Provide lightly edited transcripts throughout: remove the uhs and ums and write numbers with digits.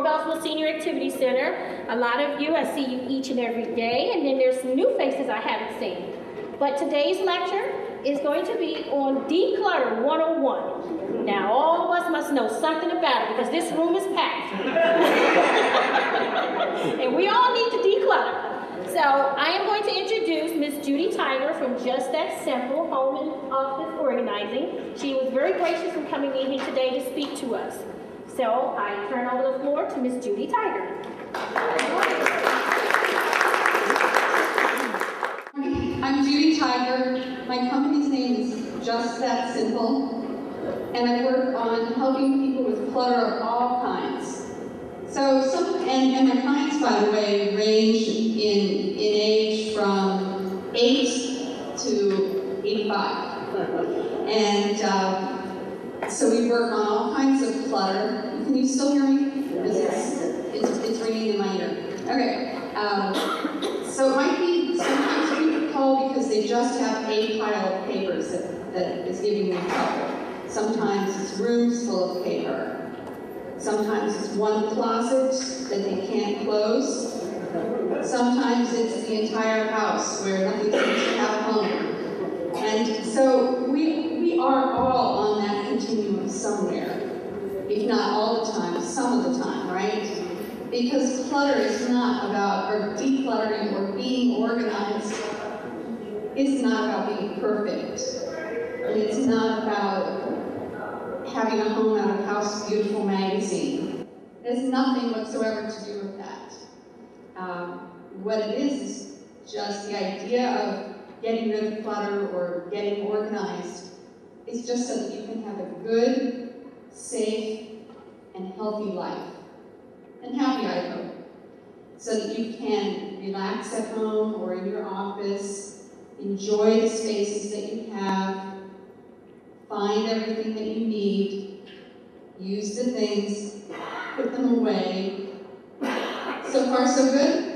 from Beltsville Senior Activity Center. A lot of you, I see you each and every day, and then there's some new faces I haven't seen. But today's lecture is going to be on Declutter 101. Now, all of us must know something about it because this room is packed. And we all need to declutter. So I am going to introduce Miss Judy Tiger from Just That Simple Home and Office Organizing. She was very gracious in coming in here today to speak to us. So I turn over the floor to Miss Judy Tiger. I'm Judy Tiger. My company's name is Just That Simple, and I work on helping people with clutter of all kinds. So and my clients, by the way, range in age from 8 to 85. And so we work on all kinds of clutter. Can you still hear me? It's ringing in my ear. Okay. So it might be sometimes people call because they just have a pile of papers that is giving them trouble. Sometimes it's rooms full of paper. Sometimes it's one closet that they can't close. Sometimes it's the entire house where nothing seems to have a home. And so we are all on that continuum somewhere, if not all the time, some of the time, right? Because clutter is not about, or decluttering or being organized, it's not about being perfect. And it's not about having a home out of House Beautiful magazine. There's nothing whatsoever to do with that. What it is just the idea of getting rid of clutter or getting organized. It's just so that you can have a good, safe, and healthy life. And happy, I hope. So that you can relax at home or in your office, enjoy the spaces that you have, find everything that you need, use the things, put them away. So far, so good?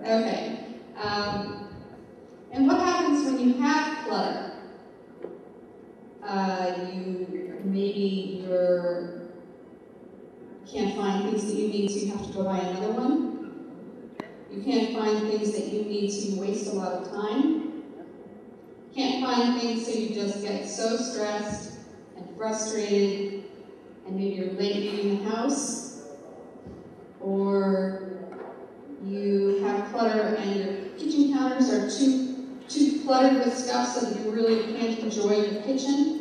Okay. And what happens when you have clutter? Maybe you can't find things that you need, so you have to go buy another one. You can't find things that you need, so you waste a lot of time. Can't find things, so you just get so stressed and frustrated, and maybe you're late leaving the house, or you have clutter and your kitchen counters are too cluttered with stuff so that you really can't enjoy your kitchen.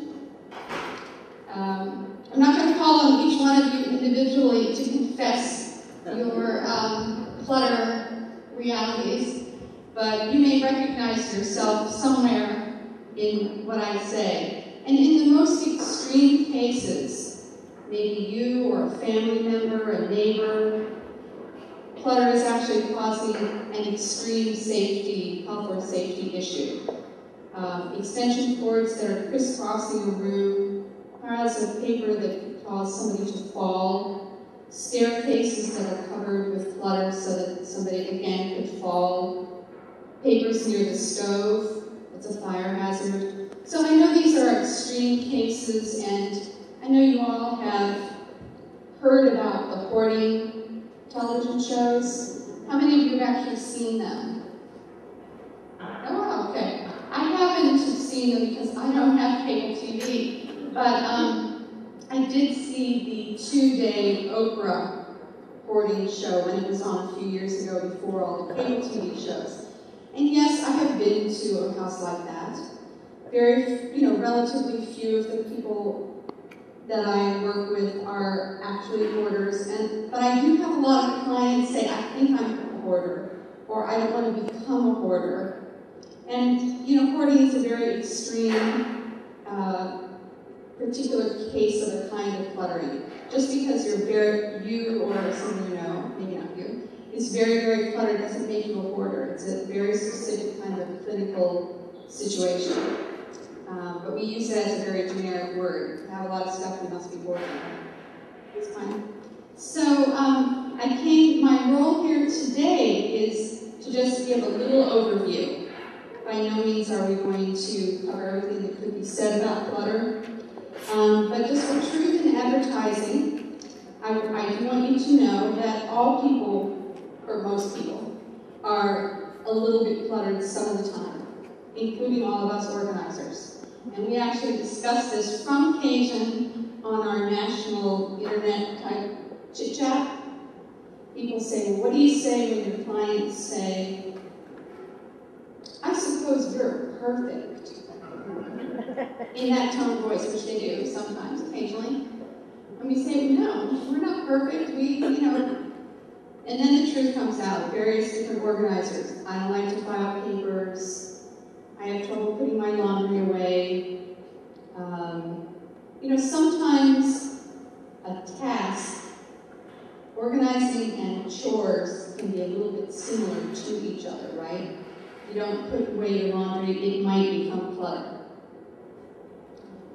I'm not going to call on each one of you individually to confess your clutter realities, but you may recognize yourself somewhere in what I say. And in the most extreme cases, maybe you or a family member, a neighbor, clutter is actually causing an extreme health or safety issue. Extension cords that are crisscrossing a room, piles of paper that could cause somebody to fall, staircases that are covered with clutter so that somebody again could fall, papers near the stove, it's a fire hazard. So I know these are extreme cases, and I know you all have heard about the hoarding television shows. How many of you have actually seen them? Oh, okay. I haven't seen them because I don't have cable TV. But I did see the 2-day Oprah hoarding show when it was on a few years ago before all the cable TV shows. And yes, I have been to a house like that. Relatively few of the people that I work with are actually hoarders. But I do have a lot of clients say, I think I'm a hoarder, or I don't want to become a hoarder. And, hoarding is a very extreme particular case of a kind of cluttering. Just because you or someone you know, maybe not you, is very, very cluttered doesn't make you a hoarder. It's a very specific kind of clinical situation. But we use it as a very generic word. I have a lot of stuff we must be hoarding. It's fine. So my role here today is to just give a little overview. By no means are we going to cover everything that could be said about clutter. But just for truth in advertising, I do want you to know that all people, or most people, are a little bit cluttered some of the time, including all of us organizers. And we actually discuss this from occasion on our national internet type chit-chat. People say, well, what do you say when your clients say, I suppose you're perfect? In that tone of voice, which they do sometimes, occasionally. And we say, no, we're not perfect. And then the truth comes out. Various different organizers. I don't like to file papers. I have trouble putting my laundry away. Sometimes a task, organizing and chores can be a little bit similar to each other, right? You don't put away your laundry, it might become clutter.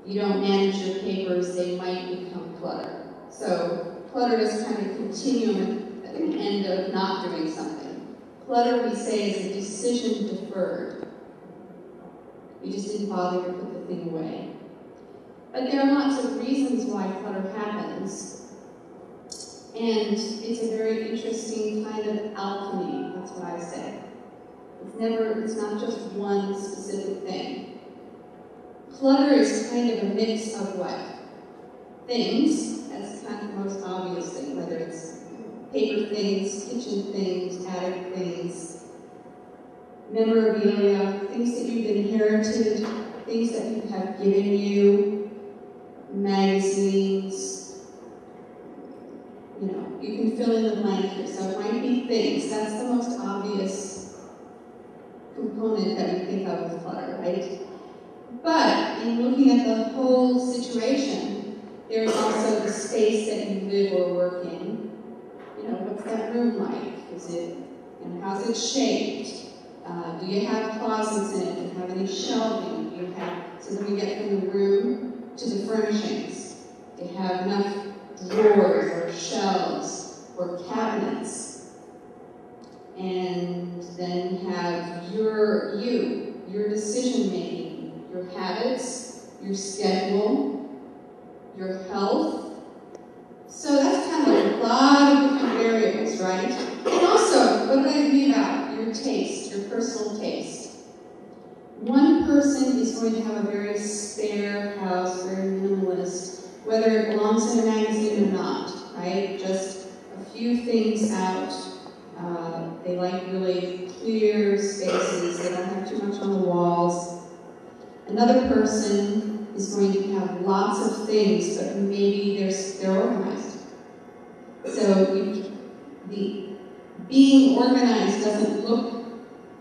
You don't manage your papers, they might become clutter. So clutter is kind of a continuum at the end of not doing something. Clutter, we say, is a decision deferred. You just didn't bother to put the thing away. But there are lots of reasons why clutter happens. And it's a very interesting kind of alchemy, that's what I say. It's not just one specific thing. Clutter is kind of a mix of what? Things, that's kind of the most obvious thing, whether it's paper things, kitchen things, attic things, memorabilia, things that you've inherited, things that people have given you, magazines, you can fill in the blank here. So it might be things. That's the most obvious component that we think of with clutter, right? But in looking at the whole situation, there's also the space that you live or work in. What's that room like? How's it shaped? Do you have closets in it? Do you have any shelving? So then we get from the room to the furnishings. Do you have enough drawers or shelves or cabinets? And then you have your decision making, your habits, your schedule, your health. So that's kind of a lot of different variables, right? And also, what did I mean about your taste, your personal taste? One person is going to have a very spare house, very minimalist, whether it belongs in a magazine or not, right? Just a few things out. They like really clear spaces. They don't have too much on the walls. Another person is going to have lots of things, but maybe they're organized. So being organized doesn't look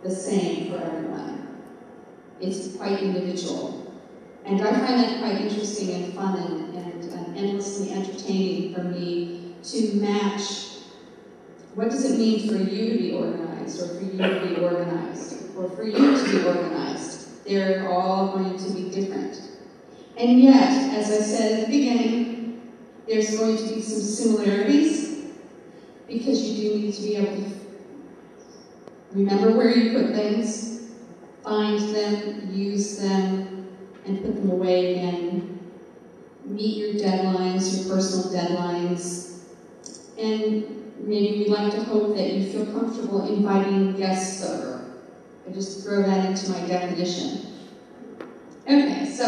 the same for everyone. It's quite individual. And I find that quite interesting and fun and endlessly entertaining for me to match what does it mean for you to be organized, or for you to be organized, or for you to be organized. They're all going to be different. And yet, as I said at the beginning, there's going to be some similarities, because you do need to be able to remember where you put things, find them, use them, and put them away again. Meet your deadlines, your personal deadlines. And maybe we'd like to hope that you feel comfortable inviting guests over. I just throw that into my definition. Okay, so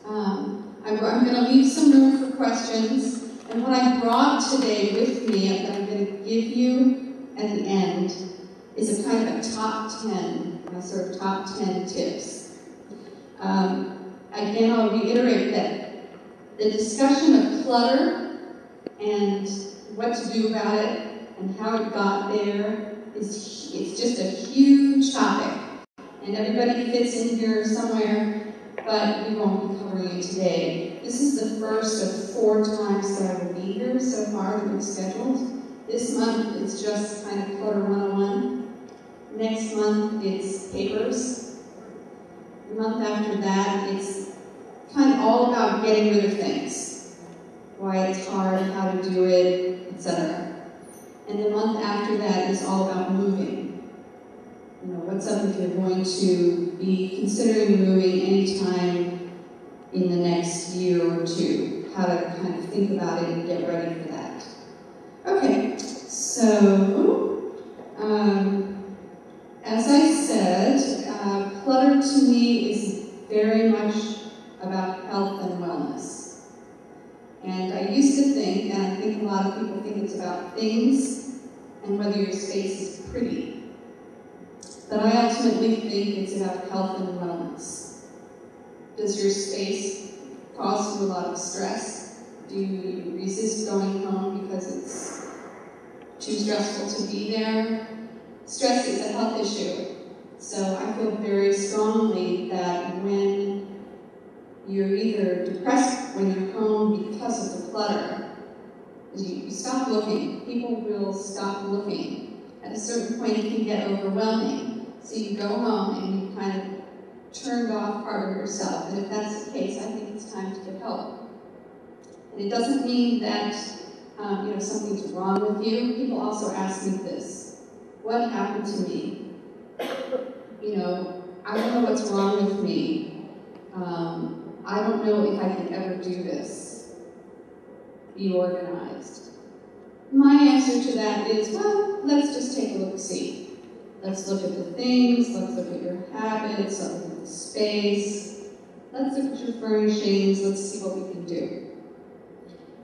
I'm going to leave some room for questions. And what I brought today with me that I'm going to give you at the end is a kind of a top 10, my sort of top 10 tips. Again, I'll reiterate that the discussion of clutter and what to do about it and how it got there it's just a huge topic. And everybody fits in here somewhere, but we won't be covering it today. This is the first of 4 times that I will be here so far that we've scheduled. This month it's just kind of Clutter 101. Next month it's papers. The month after that it's kind of all about getting rid of things. Why it's hard, how to do it, etc. And the month after that is all about moving. What's up if you're going to be considering moving anytime in the next year or 2? How to kind of think about it and get ready for that. So, as I said, clutter to me is very much about health and wellness. And I used to think, and I think a lot of people think it's about things and whether your space is pretty. But I ultimately think it's about health and wellness. Does your space cause you a lot of stress? Do you resist going home because it's too stressful to be there? Stress is a health issue. So I feel very strongly that when you're either depressed when you're home because of the clutter, you stop looking. People will stop looking. At a certain point, it can get overwhelming. So you go home and you kind of turned off part of yourself. And if that's the case, I think it's time to get help. And it doesn't mean that something's wrong with you. People also ask me this: what happened to me? I don't know what's wrong with me. I don't know if I can ever do this. Be organized. My answer to that is, well, let's just take a look-see. Let's look at the things, let's look at your habits, let's look at the space, let's look at your furnishings, let's see what we can do.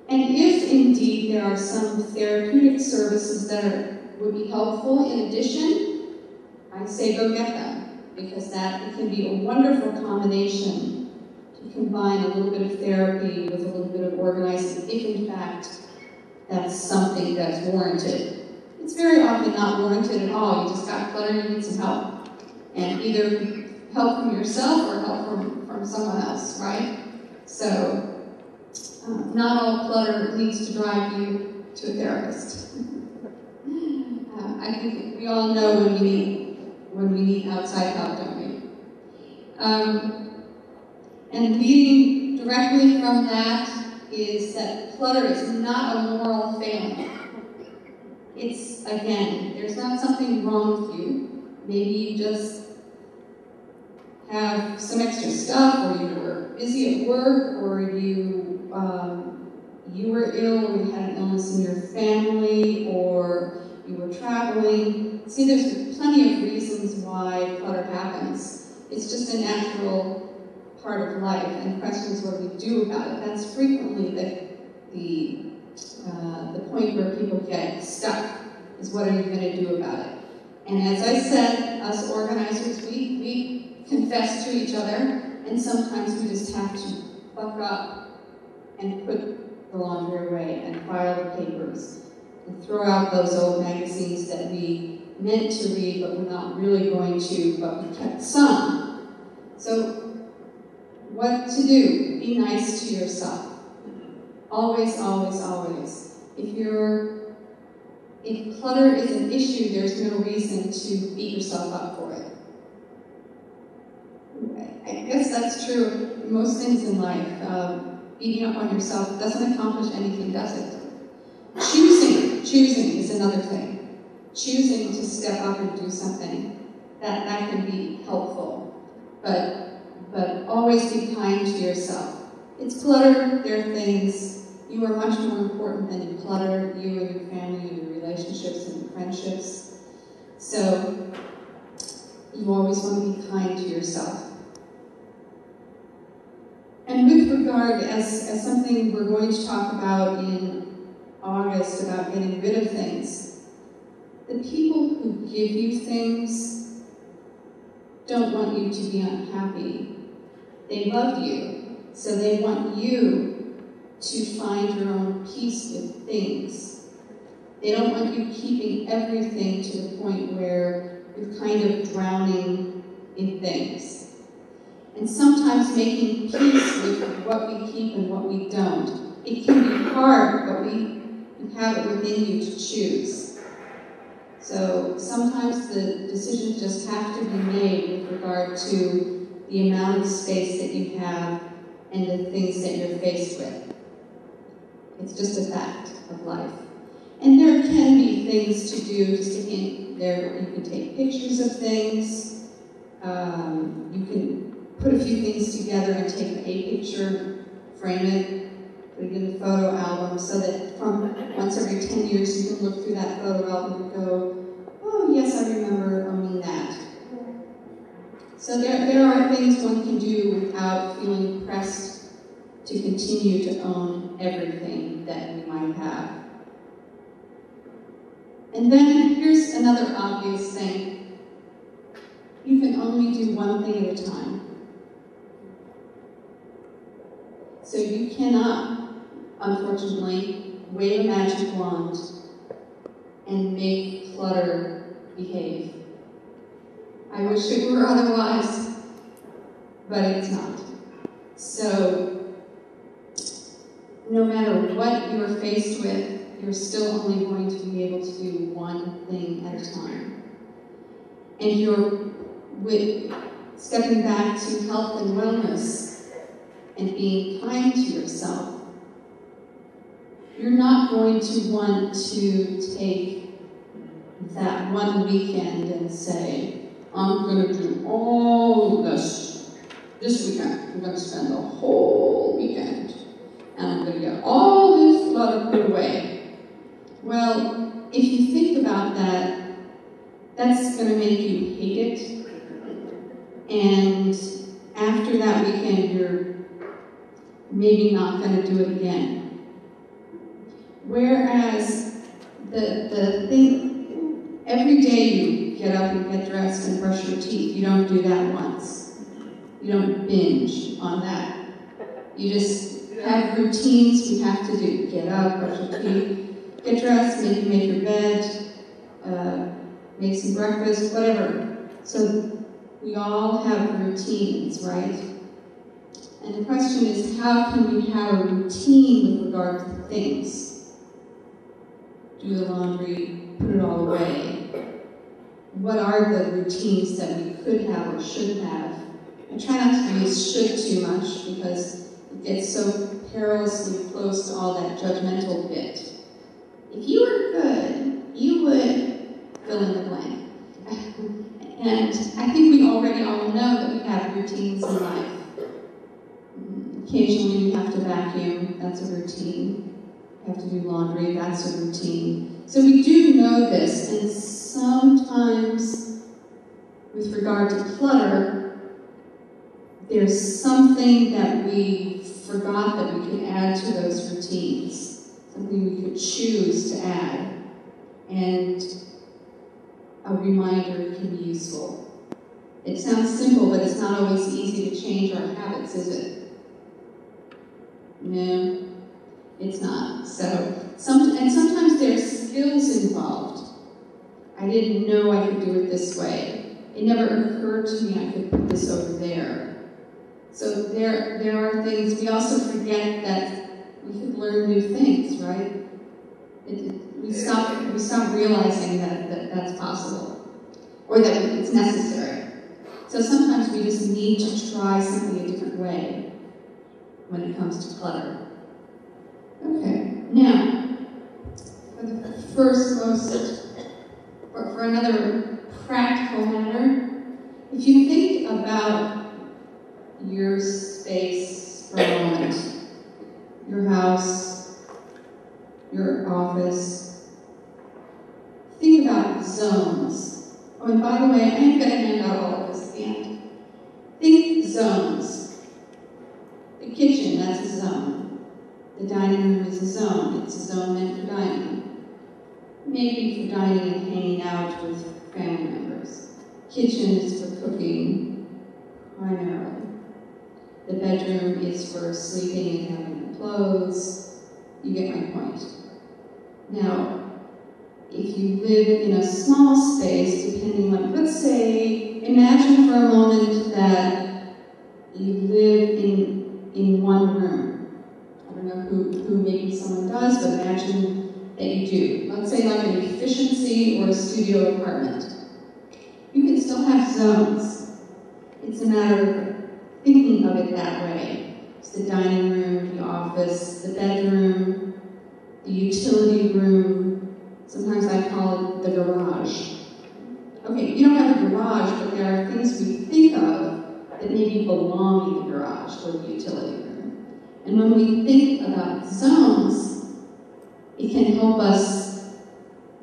And if indeed there are some therapeutic services that would be helpful in addition, I say go get them, because it can be a wonderful combination to combine a little bit of therapy with a little bit of organizing, if in fact that's something that's warranted. It's very often not warranted at all. You just got clutter and you need some help. And either help from yourself or help from someone else, right? So, not all clutter needs to drive you to a therapist. I think we all know when we need outside help, don't we? And leading directly from that is that clutter is not a moral failing. It's, again, there's not something wrong with you. Maybe you just have some extra stuff, or you were busy at work, or you were ill, or you had an illness in your family, or you were traveling. See, there's plenty of reasons why clutter happens. It's just a natural part of life, and the question is what we do about it. That's frequently the point where people get stuck, is what are you going to do about it? And as I said, us organizers, we confess to each other, and sometimes we just have to buck up and put the laundry away and file the papers and throw out those old magazines that we meant to read but we're not really going to, but we kept some. So what to do? Be nice to yourself. Always, always, always. If clutter is an issue, there's no reason to beat yourself up for it. I guess that's true of most things in life. Beating up on yourself doesn't accomplish anything, does it? Choosing is another thing. Choosing to step up and do something, that can be helpful. But always be kind to yourself. It's clutter, there are things. You are much more important than your clutter, you and your family and your relationships and your friendships. So you always want to be kind to yourself. And with regard, as something we're going to talk about in August, about getting rid of things, the people who give you things don't want you to be unhappy. They love you, so they want you to find your own peace with things. They don't want you keeping everything to the point where you're kind of drowning in things. And sometimes making peace with what we keep and what we don't. It can be hard, but you have it within you to choose. So sometimes the decisions just have to be made with regard to the amount of space that you have and the things that you're faced with. It's just a fact of life. And there can be things to do, just a hint there, you can take pictures of things, you can put a few things together and take a picture, frame it, put it in a photo album so that from once every 10 years you can look through that photo album and go, oh yes, I remember owning that. So there are things one can do without feeling pressed to continue to own everything that we might have. And then here's another obvious thing. You can only do one thing at a time. So you cannot, unfortunately, wave a magic wand and make clutter behave. I wish it were otherwise, but it's not. So, no matter what you are faced with, you're still only going to be able to do one thing at a time. And you're stepping back to health and wellness and being kind to yourself. You're not going to want to take that one weekend and say, I'm going to do all of this weekend. I'm going to spend the whole weekend. And I'm going to get all this clutter put away. Well, if you think about that, that's going to make you hate it. And after that weekend, you're maybe not going to do it again. Whereas the thing, every day you get up and get dressed and brush your teeth, you don't do that once. You don't binge on that. You just have routines we have to do. Get up, brush your teeth, get dressed, maybe make your bed, make some breakfast, whatever. So we all have routines, right? And the question is, how can we have a routine with regard to things? Do the laundry, put it all away. What are the routines that we could have or should have? I try not to use should too much because it gets so perilously close to all that judgmental bit. If you were good, you would fill in the blank. And I think we already all know that we have routines in life. Occasionally we have to vacuum, that's a routine. We have to do laundry, that's a routine. So we do know this, and sometimes with regard to clutter, there's something that we forgot that we could add to those routines, something we could choose to add, and a reminder can be useful. It sounds simple, but it's not always easy to change our habits, is it? No, it's not. So, sometimes there's skills involved. I didn't know I could do it this way. It never occurred to me I could put this over there. So there are things. We also forget that we could learn new things, right? We stop realizing that that's possible, or that it's necessary. So sometimes we just need to try something a different way when it comes to clutter. Okay, now, for another practical matter, if you think about your space for a moment, your house, your office, think about zones. Oh, and by the way, I am going to hand out all of this at the end. Think zones. The kitchen, that's a zone. The dining room is a zone. It's a zone meant for dining. Maybe for dining and hanging out with family members. Kitchen is for cooking, primarily. The bedroom is for sleeping and having your clothes. You get my point. Now, if you live in a small space, depending on, let's say, imagine for a moment that you live in one room. I don't know who maybe someone does, but imagine that you do. Let's say like an efficiency or a studio apartment. You can still have zones. It's a matter of thinking of it that way. It's the dining room, the office, the bedroom, the utility room. Sometimes I call it the garage. Okay, you don't have a garage, but there are things we think of that maybe belong in the garage or the utility room. And when we think about zones, it can help us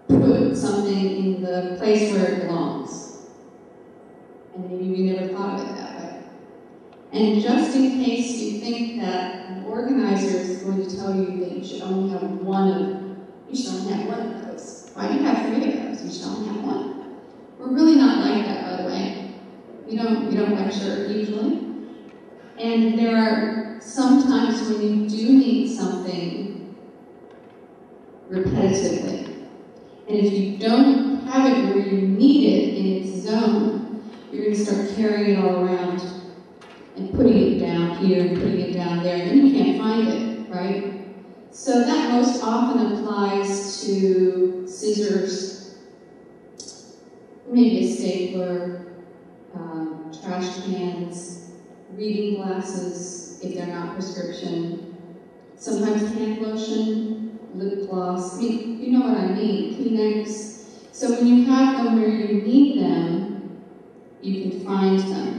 put something in the place where it belongs. And maybe we never thought of it that way. And just in case you think that an organizer is going to tell you that you should only have one of those. Why do you have 3 of those? You should only have one. We're really not like that, by the way. We don't lecture usually. And there are some times when you do need something repetitively. And if you don't have it where you need it in its zone, you're going to start carrying it all around and putting it down here and putting it down there, and then you can't find it, right? So that most often applies to scissors, maybe a stapler, trash cans, reading glasses if they're not prescription, sometimes hand lotion, lip gloss. I mean, you know what I mean, Kleenex. So when you have them where you need them, you can find them.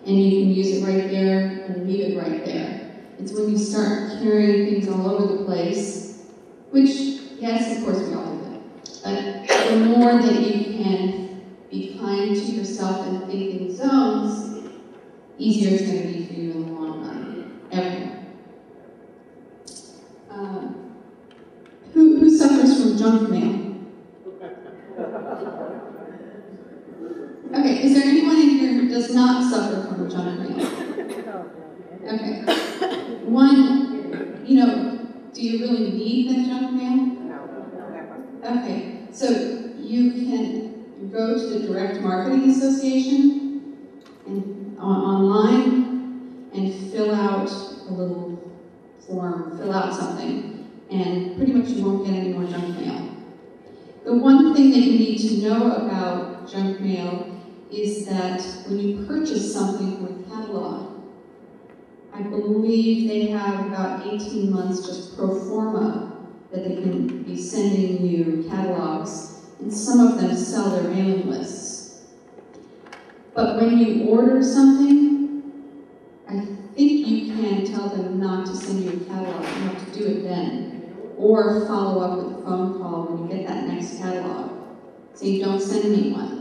And you can use it right there and leave it right there. It's when you start carrying things all over the place, which, yes, of course we all do that. But the more that you can be kind to yourself and think in zones, easier it's going to be for you in the long run. Everyone. Who suffers from junk mail? Okay, is there anyone in here who does not suffer from junk mail? Okay. One, do you really need that junk mail? Okay, so you can go to the Direct Marketing Association and online and fill out a little form, fill out something, and pretty much you won't get any more junk mail. The one thing that you need to know about junk mail is that when you purchase something from a catalog, I believe they have about 18 months just pro forma that they can be sending you catalogs, and some of them sell their mailing lists. But when you order something, I think you can tell them not to send you a catalog. You have to do it then, or follow up with a phone call when you get that next catalog. Say, don't send me one.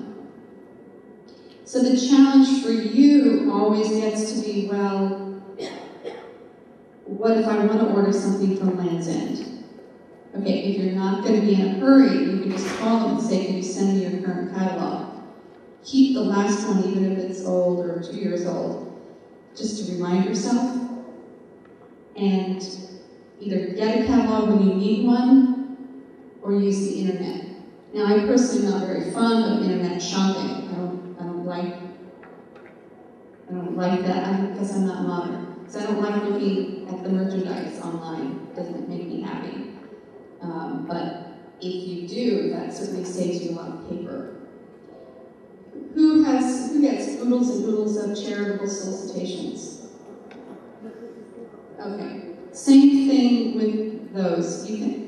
So the challenge for you always gets to be, well, what if I want to order something from Land's End? Okay, if you're not going to be in a hurry, you can just call them and say, can you send me your current catalog? Keep the last one, even if it's old or 2 years old, just to remind yourself. And either get a catalog when you need one, or use the internet. Now, I personally am not very fond of internet shopping. I don't like that. I guess I'm not modern. So I don't like looking at the merchandise online. It doesn't make me happy. But if you do, that certainly saves you a lot of paper. Who gets oodles and oodles of charitable solicitations? Okay. Same thing with those.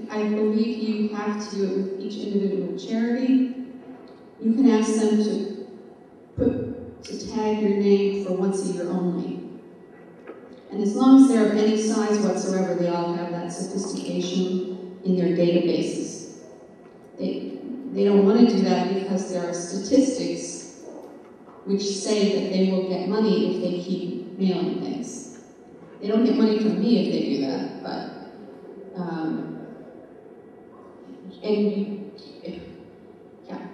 I believe you have to do it with each individual charity. You can ask them to tag your name for once a year only. And as long as they're of any size whatsoever, they all have that sophistication in their databases. They don't want to do that because there are statistics which say that they will get money if they keep mailing things. They don't get money from me if they do that, but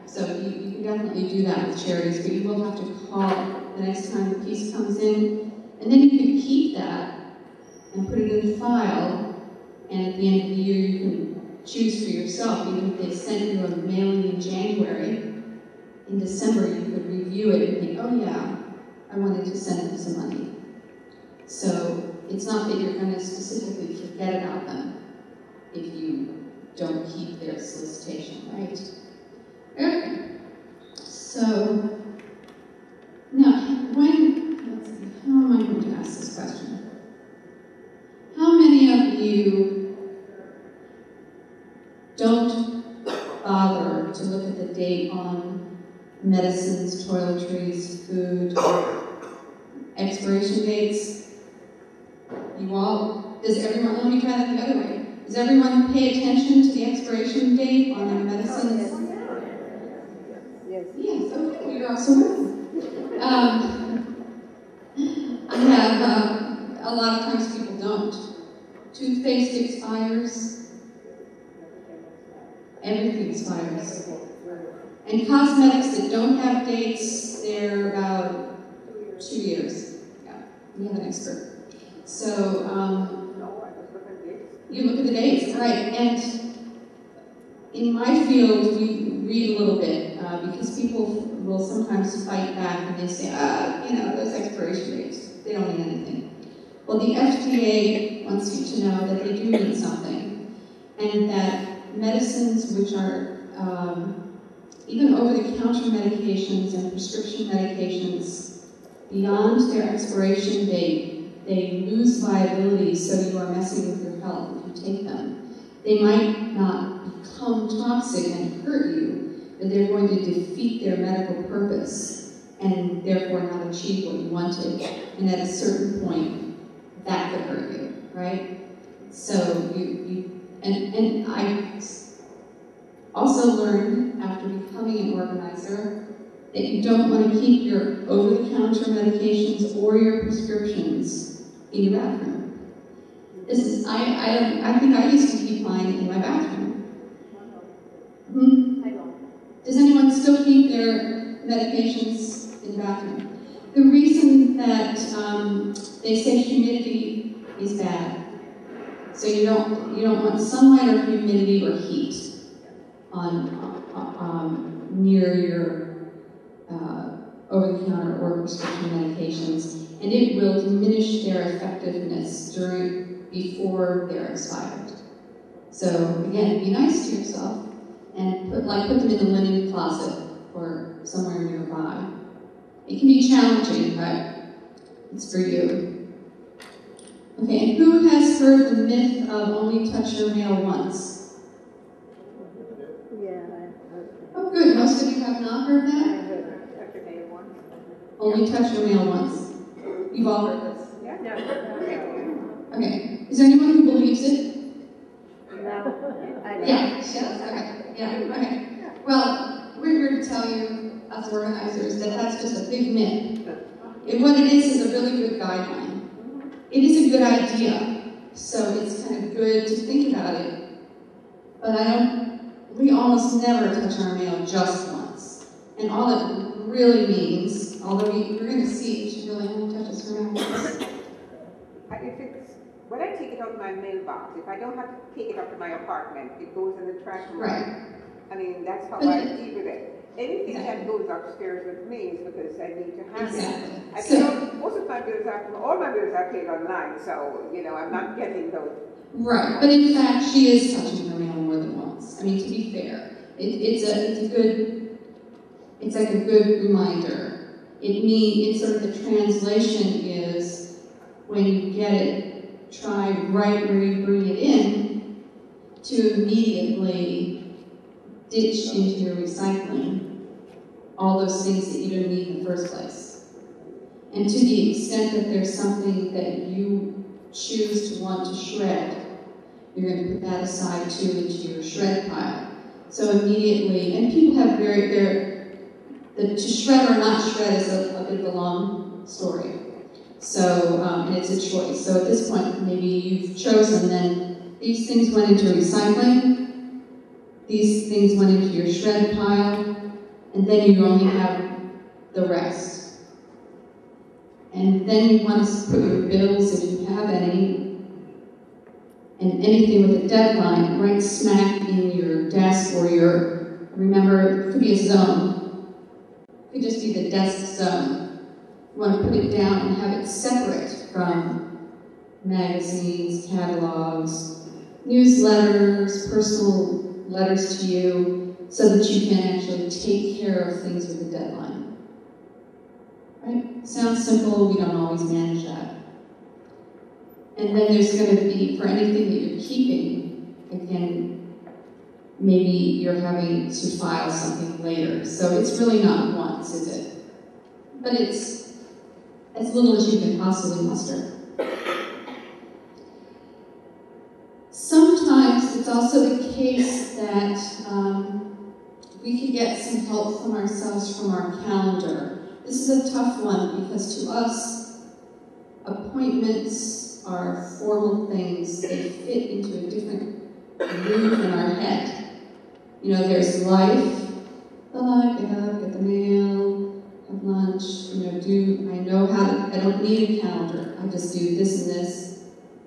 so you can definitely do that with charities, but you will have to call the next time the piece comes in, and then you can keep that and put it in the file, and at the end of the year you can choose for yourself. Even if they sent you a mailing in January, in December you could review it and think, oh yeah, I wanted to send them some money. So it's not that you're going to specifically forget about them if you don't keep their solicitation, right? Okay. So now, let's see, how am I going to ask this question? How many of you don't bother to look at the date on medicines, toiletries, food, expiration dates? You all does everyone, let me try that the other way. Does everyone pay attention to the expiration date on their medicines? Yes. Yes, okay, you're also with I have, a lot of times people don't. Toothpaste expires. Everything expires. And cosmetics that don't have dates, they're about 2 years. Yeah, we have an expert. So, you look at the dates, right? And in my field, we read a little bit because people will sometimes fight back and they say, those expiration dates, they don't mean anything. Well, the FDA wants you to know that they do mean something, and that medicines which are even over-the-counter medications and prescription medications, beyond their expiration date, they lose viability, so you are messing with your health if you take them. They might not become toxic and hurt you, but they're going to defeat their medical purpose and therefore not achieve what you wanted. And at a certain point, that could hurt you, right? So and I also learned after becoming an organizer that you don't want to keep your over-the-counter medications or your prescriptions in your bathroom. This is, I think I used to keep mine in my bathroom. I don't. Does anyone still keep their medications in the bathroom? The reason that they say humidity is bad. So you don't want sunlight or humidity or heat near your over-the-counter or prescription medications, and it will diminish their effectiveness before they're expired. So again, be nice to yourself and put them in the linen closet or somewhere nearby. It can be challenging, but it's for you. Okay, and who has heard the myth of only touch your mail once? Yeah. Oh, good. Most of you have not heard that? Only touch your mail once. You've all heard this? Yeah. Okay. Is there anyone who believes it? No. Yeah. Okay. Yeah. Okay. Well, we're here to tell you, us organizers, that that's just a big myth. And what it is a really good guideline. It is a good idea, so it's kind of good to think about it. But we almost never touch our mail just once. And all it really means, although we're going to see, she really only touches her mail once. When I take it out of my mailbox, if I don't have to take it up to my apartment, it goes in the trash room. Right. I mean, that's how I deal with it. Anything that goes upstairs with me is because I need to have it. Most of my bills all my bills are paid online, so, I'm not getting those. Right, but in fact, she is touching her mail more than once. I mean, to be fair, it's like a good reminder. It's sort of the translation is, when you get it, try right where you bring it in to immediately ditch into your recycling all those things that you didn't need in the first place. And to the extent that there's something that you choose to want to shred, you're going to put that aside too into your shred pile. So immediately, and people have to shred or not shred is a bit of a long story. So, and it's a choice. So at this point, maybe you've chosen then these things went into recycling, these things went into your shred pile, and then you only have the rest. And then you want to put your bills, if you have any, and anything with a deadline, right smack in your desk or remember, it could be a zone. It could just be the desk zone. You want to put it down and have it separate from magazines, catalogs, newsletters, personal letters to you, so that you can actually take care of things with a deadline. Right? Sounds simple, we don't always manage that. And then there's going to be, for anything that you're keeping, again, maybe you're having to file something later. So it's really not once, is it? But it's as little as you can possibly muster. Sometimes it's also the case that we could get some help from ourselves from our calendar. This is a tough one because to us, appointments are formal things. They fit into a different groove in our head. You know, there's life. Oh, get up, get the mail, have lunch, I know how to, I don't need a calendar. I just do this and this,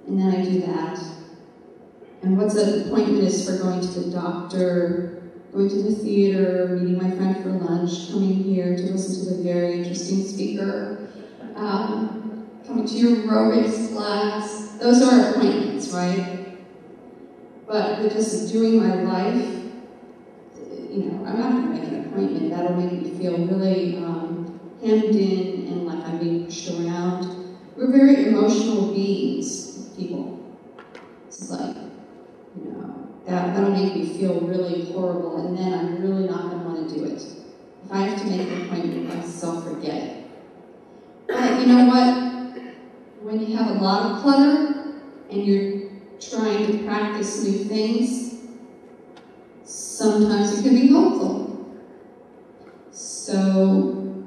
and then I do that. And what's an appointment is for going to the doctor, going to the theater, meeting my friend for lunch, coming here to listen to the very interesting speaker, coming to your aerobics class. Those are appointments, right? But with just doing my life, I'm not going to make an appointment. That'll make me feel really hemmed in and like I'm being pushed around. We're very emotional beings, people. It's like, that'll make me feel really horrible, and then I'm really not going to want to do it. If I have to make an appointment with myself, forget it. But you know what? When you have a lot of clutter and you're trying to practice new things, sometimes it can be helpful. So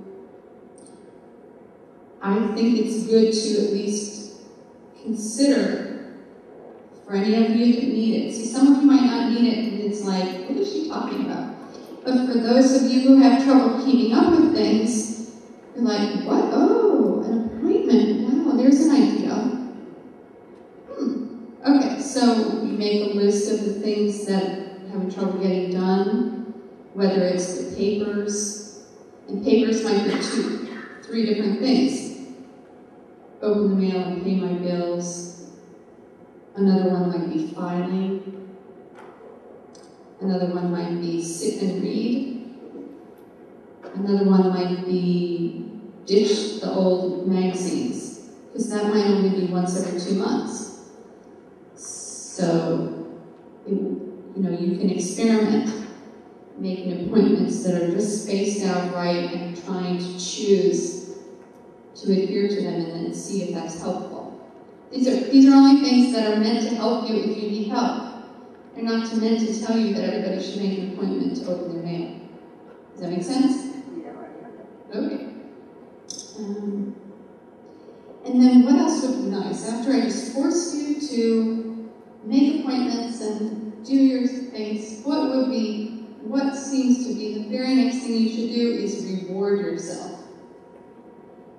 I think it's good to at least consider for any of you that need it. See, some of you might not need it, and it's like, what is she talking about? But for those of you who have trouble keeping up with things, you're like, what? Oh, an appointment. Wow, there's an idea. Okay, so you make a list of the things that you're having trouble getting done, whether it's the papers, and papers might be 3 different things. Open the mail and pay my bills. Another one might be filing. Another one might be sit and read. Another one might be ditch the old magazines, because that might only be once every 2 months. So, you can experiment making appointments that are just spaced out right and trying to choose to adhere to them and then see if that's helpful. These are only things that are meant to help you if you need help. They're not meant to tell you that everybody should make an appointment to open their mail. Does that make sense? Yeah, right. Okay. And then what else would be nice? After I just forced you to make appointments and do your things, what seems to be the very next thing you should do is reward yourself.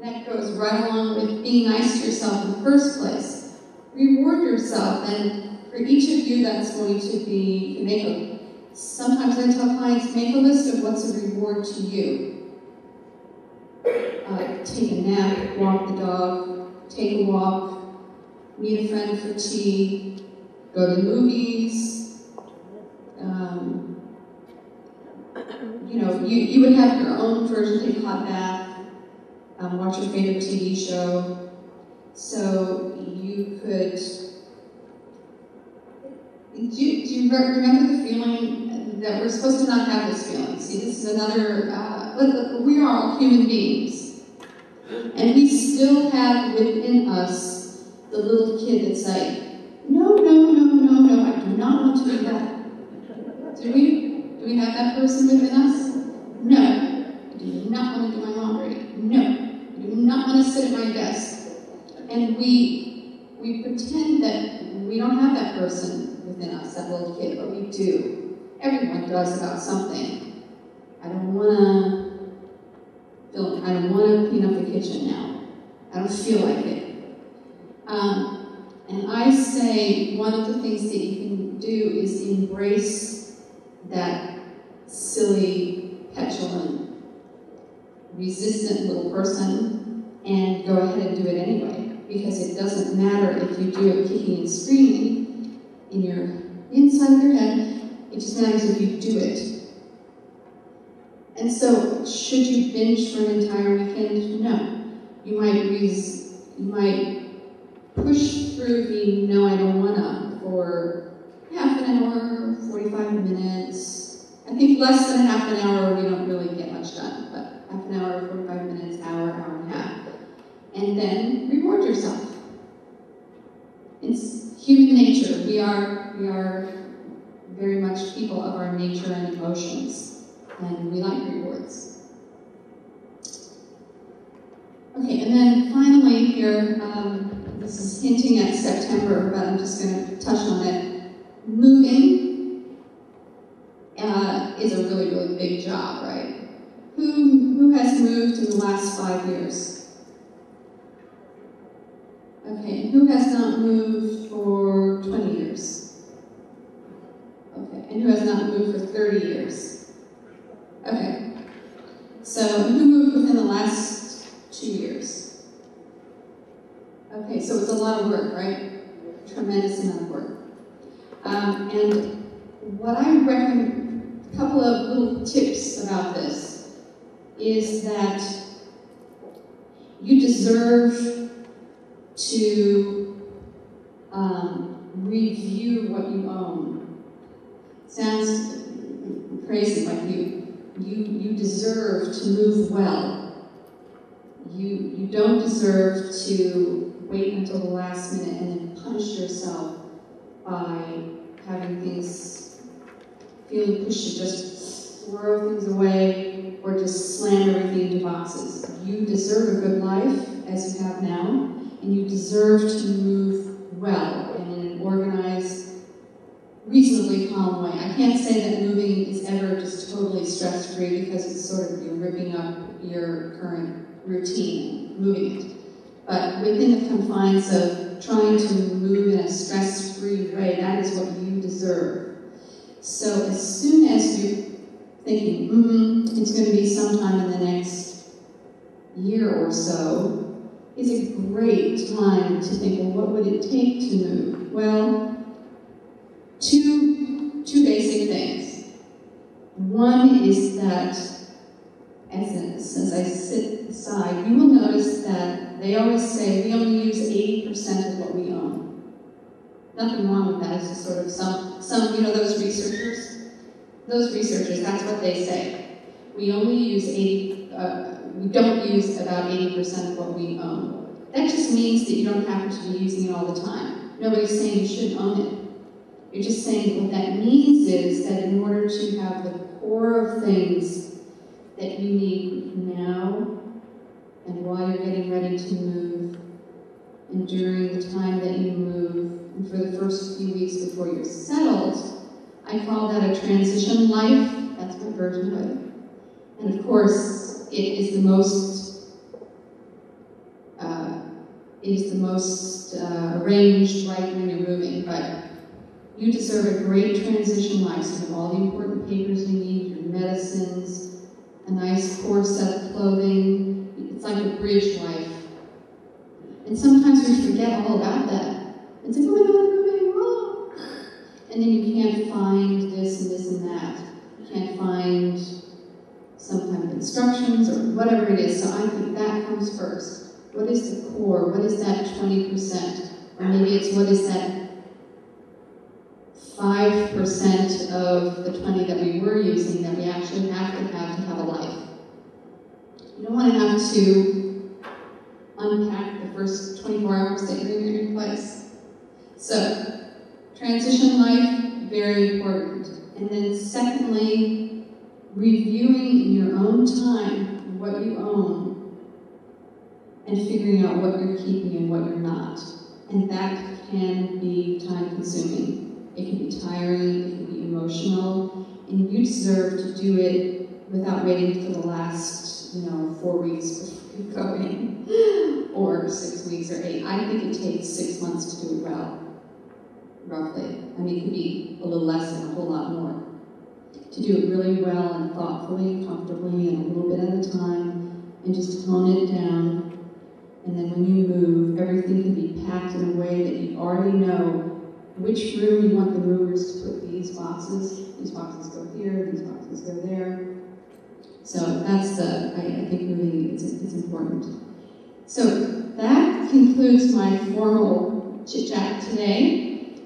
That goes right along with being nice to yourself in the first place. Reward yourself, and for each of you that's going to be, sometimes I tell clients, make a list of what's a reward to you. Take a nap, walk the dog, take a walk, meet a friend for tea, go to the movies. You would have your own version, take a hot bath. Watch your favorite TV show. So you could, do you remember the feeling that we're supposed to not have this feeling? See, this is another, we are all human beings. And we still have within us the little kid that's like, no, I do not want to do that. Do we have that person within us? No. I do not want to do my laundry. No. I do not want to sit at my desk. And we pretend that we don't have that person within us, that little kid, but we do. Everyone does about something. I don't want to clean up the kitchen now. I don't feel like it. And I say one of the things that you can do is embrace that silly, petulant, resistant little person and go ahead and do it anyway. Because it doesn't matter if you do it kicking and screaming in your inside of your head. It just matters if you do it. And so, should you binge for an entire weekend? No. You might push through the no, I don't wanna for half an hour, 45 minutes. I think less than half an hour we don't really get much done, but half an hour, 45 minutes, hour and a half. And then reward yourself. It's human nature. we are very much people of our nature and emotions, and we like rewards. Okay, and then finally here, this is hinting at September, but I'm just going to touch on it. Moving is a really, really big job, right? Who has moved in the last 5 years? Okay, who has not moved for 20 years? Okay, and who has not moved for 30 years? Okay, so who moved within the last 2 years? Okay, so it's a lot of work, right? Tremendous amount of work. And what I recommend, a couple of little tips about this, is that you deserve to review what you own. Sounds crazy, like you deserve to move well. You don't deserve to wait until the last minute and then punish yourself by having things, feeling pushed to just throw things away or just slam everything into boxes. You deserve a good life as you have now, and you deserve to move well and in an organized, reasonably calm way. I can't say that moving is ever just totally stress-free because it's sort of you're ripping up your current routine and moving it. But within the confines of trying to move in a stress-free way, that is what you deserve. So as soon as you're thinking, it's going to be sometime in the next year or so, is a great time to think, well, what would it take to move? Well, two basic things. One is that as I sit aside, you will notice that they always say we only use 80% of what we own. Nothing wrong with that. It's just sort of some those researchers, that's what they say. We only use we don't use about 80% of what we own. That just means that you don't have to be using it all the time. Nobody's saying you shouldn't own it. You're just saying what that means is that in order to have the core of things that you need now and while you're getting ready to move and during the time that you move and for the first few weeks before you're settled, I call that a transition life. That's my version of it. And of course, it is the most arranged right when you're moving, but you deserve a great transition life. So you have all the important papers you need, your medicines, a nice core set of clothing. It's like a bridge life. And sometimes we forget all about that. It's like, oh my God, I'm moving, whoa. And then you can't find this and this and that. You can't find some kind of instructions or whatever it is. So I think that comes first. What is the core? What is that 20%? Or maybe it's what is that 5% of the 20 that we were using that we actually have to have a life. You don't want to have to unpack the first 24 hours that you're in your new place. So, transition life, very important. And then secondly, reviewing in your own time what you own and figuring out what you're keeping and what you're not. And that can be time-consuming. It can be tiring, it can be emotional, and you deserve to do it without waiting for the last, 4 weeks before you go in, or 6 weeks or 8. I think it takes 6 months to do it well, roughly. I mean, it could be a little less and a whole lot more. To do it really well and thoughtfully, comfortably, and a little bit at a time, and just tone it down. And then when you move, everything can be packed in a way that you already know which room you want the movers to put these boxes. These boxes go here, these boxes go there. So that's I think moving is important. So that concludes my formal chit-chat today.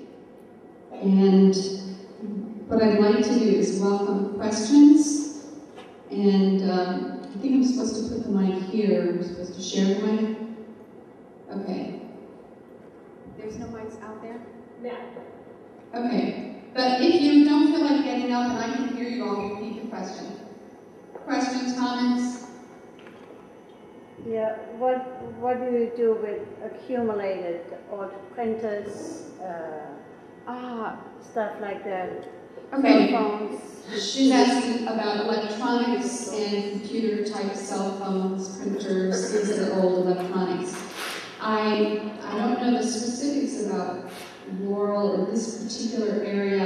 And what I'd like to do is welcome questions. And I think I'm supposed to put the mic here. I'm supposed to share the mic. Okay. There's no mics out there? No. Okay, but if you don't feel like getting up and I can hear you, I'll repeat the question. Questions, comments? Yeah, what do you do with accumulated old printers, stuff like that? Okay. Cell phones. She's asking about electronics and computer type cell phones, printers, things that are old electronics. I don't know the specifics about Laurel in this particular area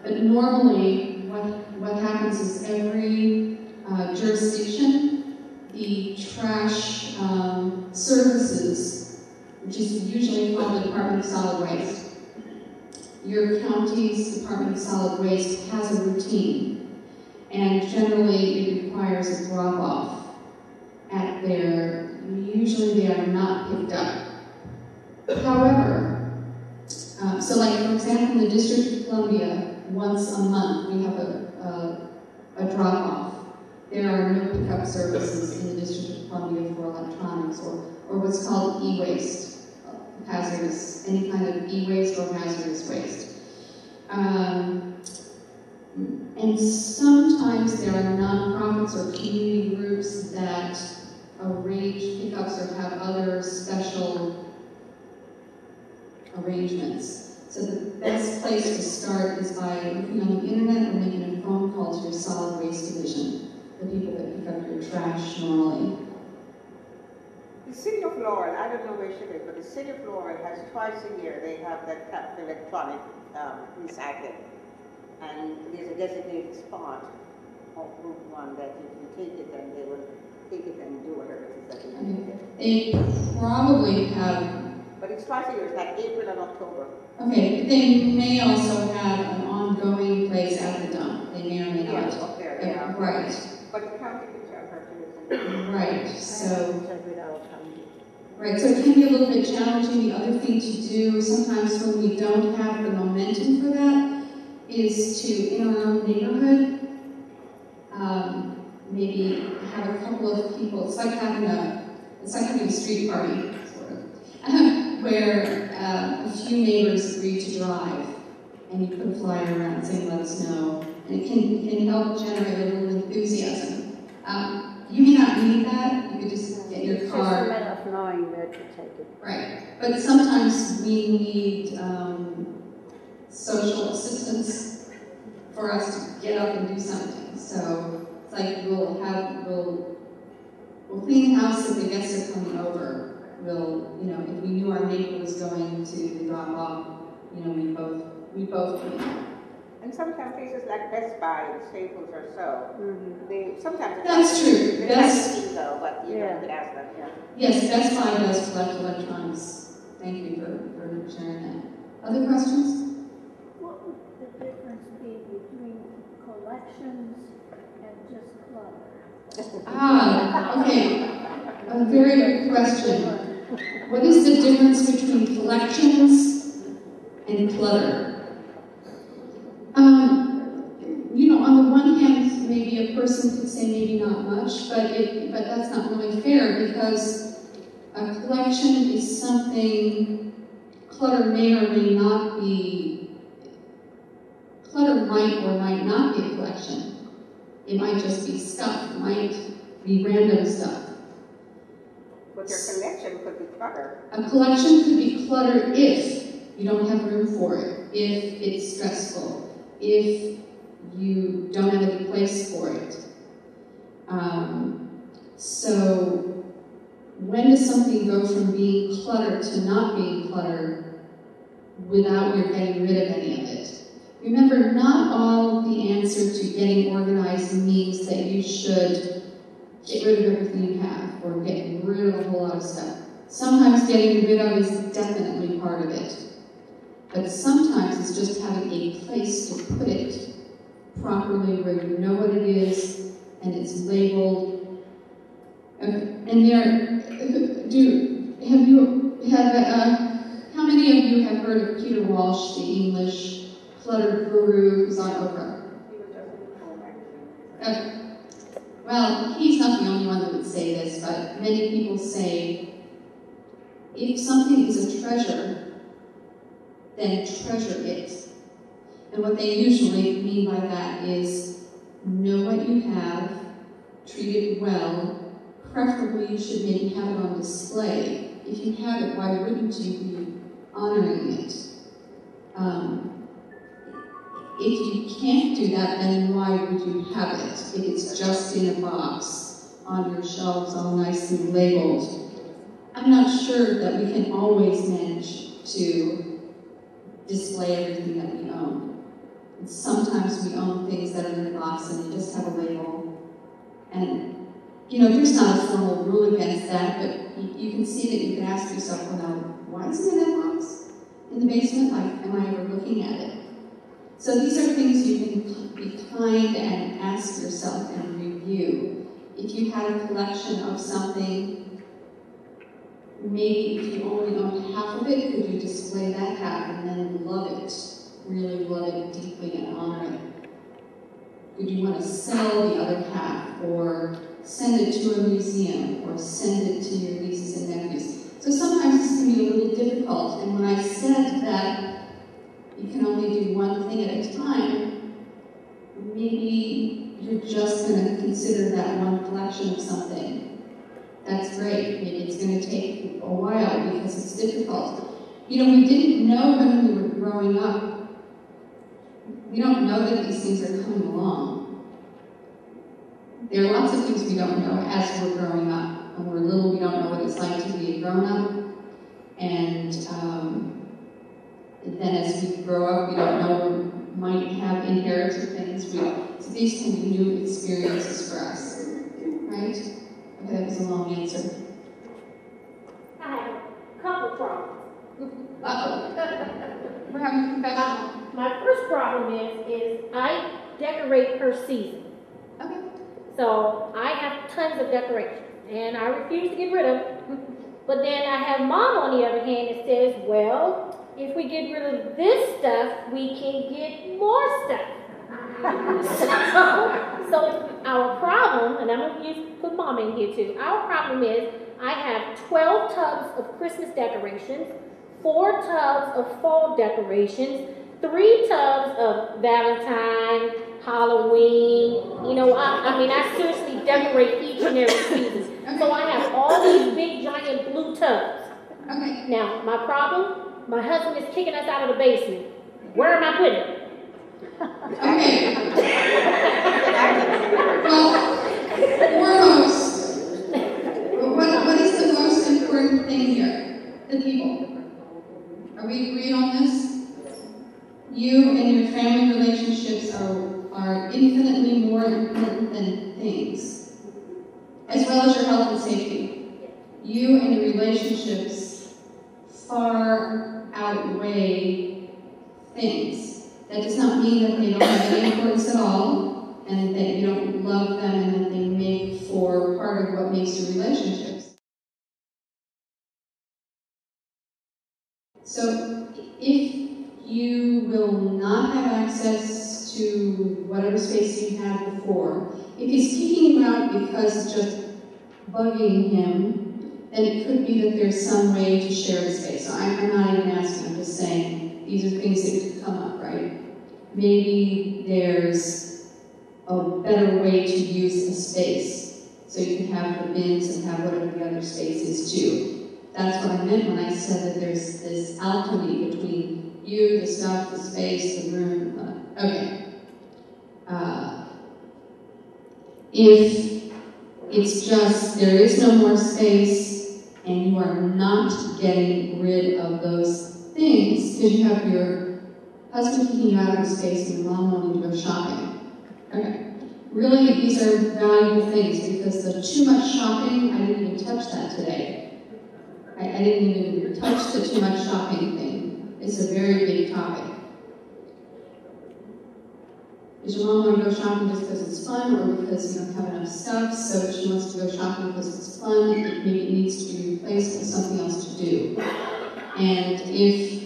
but normally what happens is every jurisdiction, the trash services, which is usually called the Department of Solid Waste. Your county's Department of Solid Waste has a routine, and generally it requires a drop-off at usually they are not picked up. However, so like for example in the District of Columbia, once a month we have a drop-off. There are no pickup services in the District of Columbia for electronics or what's called e-waste. Hazardous, any kind of e-waste or hazardous waste. And sometimes there are nonprofits or community groups that arrange pickups or have other special arrangements. So the best place to start is by looking on the internet or making a phone call to your solid waste division, the people that pick up your trash normally. The city of Laurel, I don't know where she lives, but the city of Laurel has twice a year, they have that electronic recycling. And there's a designated spot of Route 1 that if you take it, then they will take it and do whatever it is that they need to do. They probably have. But it's twice a year, it's like April and October. Okay, but they may also have an ongoing place at the dump. They may or may not. Yeah, up there, yeah. Right. But the county can tell her to Right, so. Check with our county. Right, so it can be a little bit challenging. The other thing to do sometimes when we don't have the momentum for that is to, in our own neighborhood, maybe have a couple of people. It's like having a street party, sort of, where a few neighbors agree to drive, and you put a flyer around saying, "Let us know," and it can help generate a little enthusiasm. You may not need that. You could just get your car. It's just a matter of knowing where to take it. Right, but sometimes we need social assistance for us to get up and do something. So it's like we'll clean the house if the guests are coming over. If we knew our neighbor was going to the drop off, we both clean. And sometimes places like Best Buy and Staples or so, they sometimes. That's true. They have though, but you could ask them. Yeah. Yes, Best Buy does collect electronics. Thank you for sharing that. Other questions? What would the difference be between collections and just clutter? Okay. A very good question. What is the difference between collections and clutter? On the one hand, maybe a person could say maybe not much, but that's not really fair because a collection is something. Clutter may or may not be. Clutter might or might not be a collection. It might just be stuff. It might be random stuff. But your collection could be clutter. A collection could be clutter if you don't have room for it, if it's stressful, if you don't have any place for it. So when does something go from being cluttered to not being cluttered without your getting rid of any of it? Remember, not all the answer to getting organized means that you should get rid of everything you have or get rid of a whole lot of stuff. Sometimes getting rid of is definitely part of it. But sometimes it's just having a place to put it properly where you know what it is and it's labeled. And how many of you have heard of Peter Walsh, the English clutter guru who's on Oprah? Well, he's not the only one that would say this, but many people say if something is a treasure, then treasure it. And what they usually mean by that is know what you have, treat it well, preferably you should maybe have it on display. If you have it, why wouldn't you be honoring it? If you can't do that, then why would you have it? If it's just in a box on your shelves, all nice and labeled. I'm not sure that we can always manage to display everything that we own. And sometimes we own things that are in a box and they just have a label. And, there's not a formal rule against that, but you can see that you can ask yourself, well, now, why isn't it in that box in the basement? Like, am I ever looking at it? So these are things you can be kind and ask yourself and review. If you had a collection of something, maybe if you only owned half of it, could you display that half and then love it, really love it deeply and honor it? Would you want to sell the other half, or send it to a museum, or send it to your nieces and nephews? So sometimes this can be a little difficult, and when I said that you can only do one thing at a time, maybe you're just going to consider that one collection of something. That's great. Maybe it's going to take a while because it's difficult. We didn't know when we were growing up. We don't know that these things are coming along. There are lots of things we don't know as we're growing up. When we're little, we don't know what it's like to be a grown-up. And then as we grow up, we don't know, we might have inherited things. So these can be new experiences for us, right? Okay, that was a long answer. I have a couple problems. Uh-oh. We're having a confession. My first problem is I decorate per season. Okay. So I have tons of decorations, and I refuse to get rid of them. But then I have Mom, on the other hand, that says, well, if we get rid of this stuff, we can get more stuff. so our problem, and I'm going to put Mom in here too, our problem is I have 12 tubs of Christmas decorations, 4 tubs of fall decorations, 3 tubs of Valentine, Halloween. I seriously decorate each and every season. Okay. So I have all these big, giant blue tubs. Okay. Now, my problem, my husband is kicking us out of the basement. Where am I putting it? Okay. Well, foremost, what is the most important thing here? The people. Are we agreed on this? You and your family relationships are infinitely more important than things, as well as your health and safety. You and your relationships far outweigh things. That does not mean that they don't have any importance at all, and that you don't love them, and that they make for part of what makes your relationships. So if you will not have access to whatever space you had before, if he's kicking you out because it's just bugging him, then it could be that there's some way to share the space. So I'm not even asking, I'm just saying these are things that could come up, right? Maybe there's a better way to use a space. So you can have the bins and have whatever the other space is too. That's what I meant when I said that there's this alchemy between you, the stuff, the space, the room. Okay. If it's just there is no more space and you are not getting rid of those things because you have your husband kicking you out of the space and your mom wanting to go shopping. Okay. Really, these are valuable things because the too much shopping, I didn't even touch that today. I didn't even touch the too much shopping thing. It's a very big topic. Does your mom want to go shopping just because it's fun or because you don't have enough stuff, so she wants to go shopping because it's fun, maybe it needs to be replaced with something else to do. And if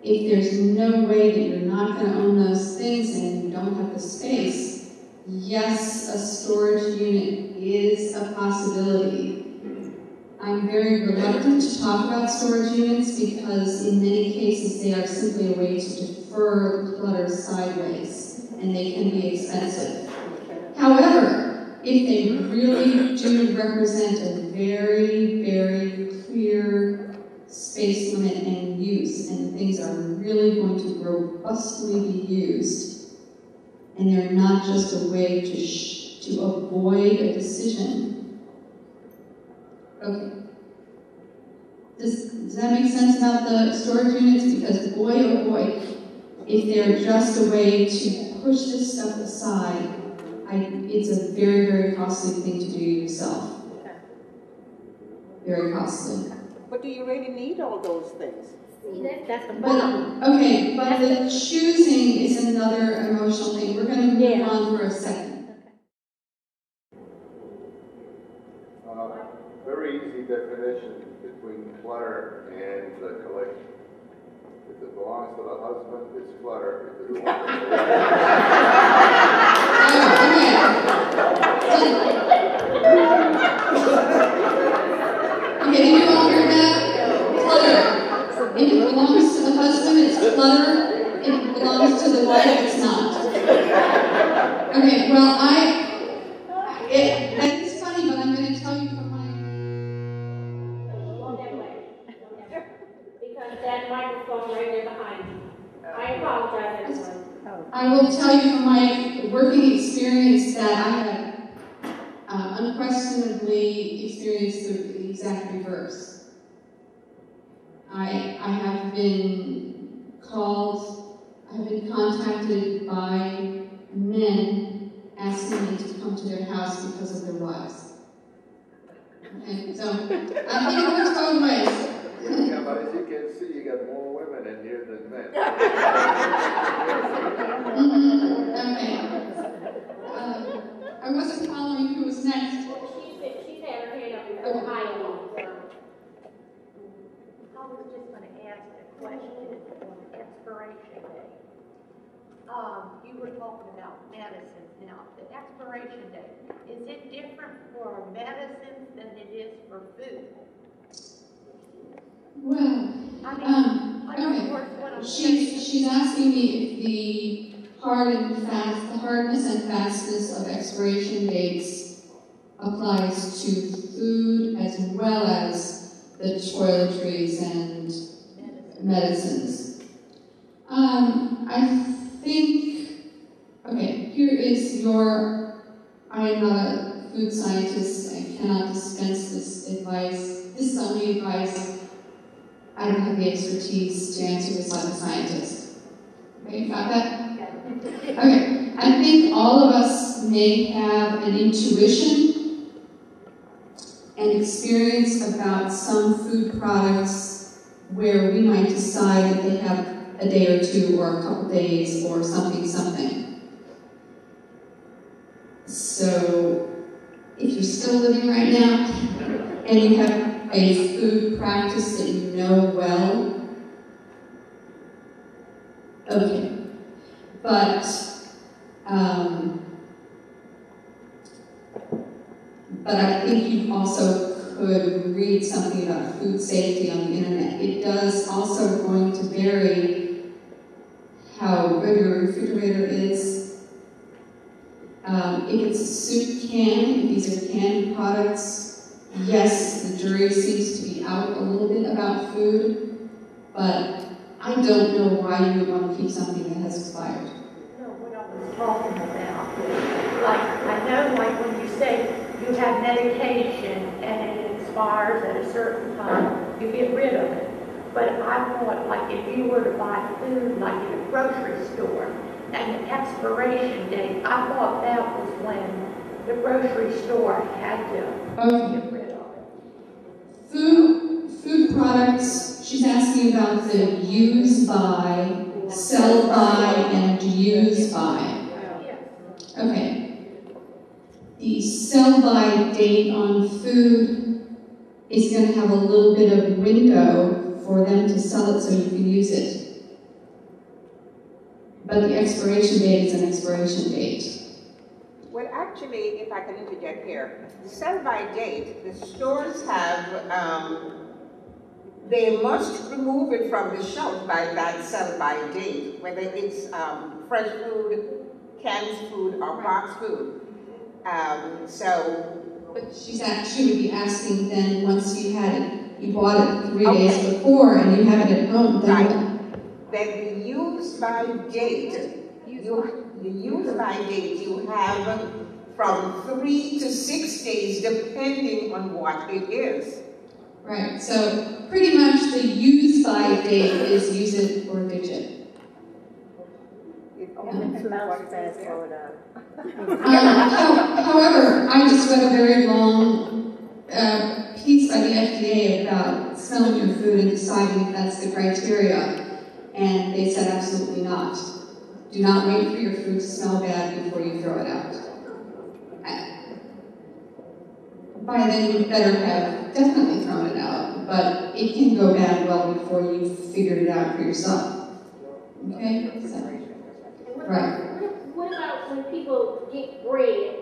there's no way that you're not going to own those things and you don't have the space, yes, a storage unit is a possibility. I'm very reluctant to talk about storage units because in many cases they are simply a way to defer the clutter sideways, and they can be expensive. However, if they really do represent a very, very clear space limit and use, and things are really going to robustly be used, and they're not just a way to avoid a decision. Okay. Does that make sense about the storage units? Because boy, oh boy, if they're just a way to push this stuff aside, it's a very, very costly thing to do yourself. Very costly. But do you really need all those things? That's the problem. Okay, but the choosing is another emotional thing. We're going to move on for a second. Very easy definition between clutter and the collection. If it belongs to the husband, it's clutter. If it belongs to the Okay, you all heard that? Clutter. If it belongs to the husband, it's clutter. If it belongs to the wife, it's not. Okay, well, that is funny, but I'm going to tell you from my... Because that microphone right there behind you. I apologize, everyone. I will tell you from my working experience that I have unquestionably experienced the exact reverse. I have been called, I have been contacted by men asking me to come to their house because of their wives. Okay, so I think it works both ways. Yeah, but as you can see, you got more women in here than men. Okay. I wasn't following who was next. She's had her hand up before I know. I was just going to ask a question on expiration date. You were talking about medicines. Now, the expiration date, is it different for medicines than it is for food? Well, okay. She's asking me if the hardness and fastness of expiration dates applies to food as well as the toiletries and medicines. I think, okay, here is I am not a food scientist. I cannot dispense this advice. This is only advice. I don't have the expertise to answer this like a scientist. Okay, you got that? Okay, I think all of us may have an intuition and experience about some food products where we might decide that they have a day or two or a couple days or something. So, if you're still living right now and you have a food practice that you know well, okay. But I think you also could read something about food safety on the internet. It does also going to vary how good your refrigerator is. If it's a soup can, if these are canned products, yes, the jury seems to be out a little bit about food, but I don't know why you would want to keep something that has expired. No, what I was talking about, like, I know, like, when you say you have medication and it expires at a certain time, you get rid of it. But I thought, like, if you were to buy food, like in a grocery store, and the expiration date, I thought that was when the grocery store had to get rid of it. Food products, she's asking about the use by, sell by, and use by. Okay. The sell by date on food is going to have a little bit of window for them to sell it so you can use it. But the expiration date is an expiration date. Well, actually, if I can interject here, the sell-by date, the stores have, they must remove it from the shelf by that sell-by date, whether it's fresh food, canned food, or boxed food. But she would be asking then, once you had it, you bought it 3 days before and you have it at home, then right. Then the use-by date, you have from 3 to 6 days, depending on what it is. Right, so pretty much the use-by date is use it or ditch it. If it smells bad, throw it out. However, I just read a very long piece by the FDA about smelling your food and deciding if that's the criteria, and they said absolutely not. Do not wait for your food to smell bad before you throw it out. By then, you better have definitely thrown it out, but it can go bad well before you've figured it out for yourself. Okay? So, right. What about when people get bread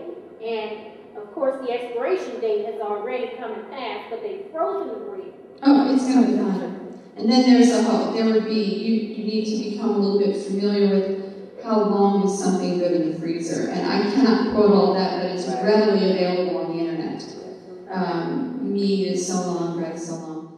and, of course, the expiration date has already come and passed, but they've frozen the bread? Oh, it's going to be fine. And then there would be, you need to become a little bit familiar with how long is something good in the freezer. And I cannot quote all that, but it's readily available on the internet. Meat is so long, bread is so long.